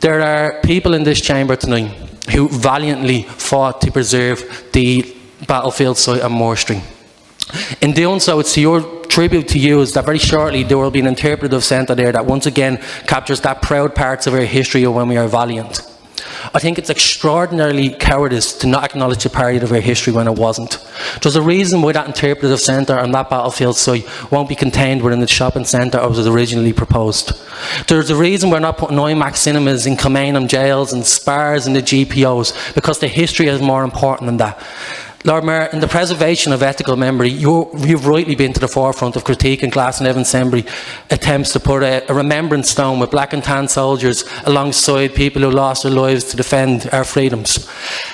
There are people in this chamber tonight who valiantly fought to preserve the battlefield site at Moore Street. In doing so, it's your tribute to you is that very shortly there will be an interpretive centre there that once again captures that proud parts of our history of when we are valiant. I think it's extraordinarily cowardice to not acknowledge a part of our history when it wasn't. There's a reason why that interpretive centre and that battlefield site won't be contained within the shopping centre as was originally proposed. There's a reason we're not putting IMAX cinemas in Kilmainham jails and SPARs and the GPOs, because the history is more important than that. Lord Mayor, in the preservation of ethical memory, you've rightly been to the forefront of critiquing Glasnevin Assembly attempts to put a remembrance stone with black and tan soldiers alongside people who lost their lives to defend our freedoms.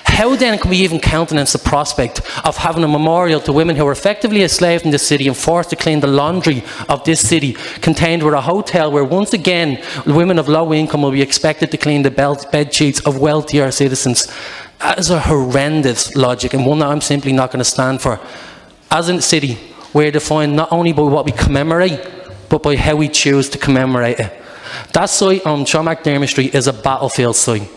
How then can we even countenance the prospect of having a memorial to women who were effectively enslaved in this city and forced to clean the laundry of this city, contained with a hotel where once again women of low income will be expected to clean the bed sheets of wealthier citizens? That is a horrendous logic, and one that I'm simply not going to stand for. As a city, we're defined not only by what we commemorate, but by how we choose to commemorate it. That site on Sean McDermott Street is a battlefield site.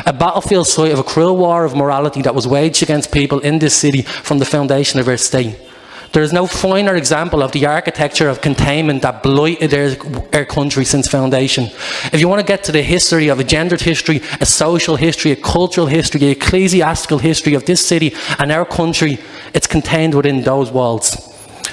A battlefield site of a cruel war of morality that was waged against people in this city from the foundation of our state. There is no finer example of the architecture of containment that blighted our country since foundation. If you want to get to the history of a gendered history, a social history, a cultural history, the ecclesiastical history of this city and our country, it's contained within those walls.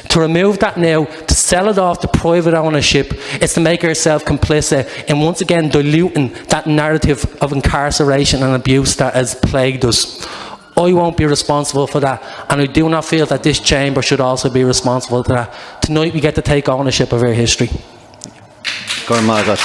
To remove that now, to sell it off to private ownership, is to make ourselves complicit in once again diluting that narrative of incarceration and abuse that has plagued us. I won't be responsible for that, and I do not feel that this chamber should also be responsible for that. Tonight we get to take ownership of our history. Go on, Margaret.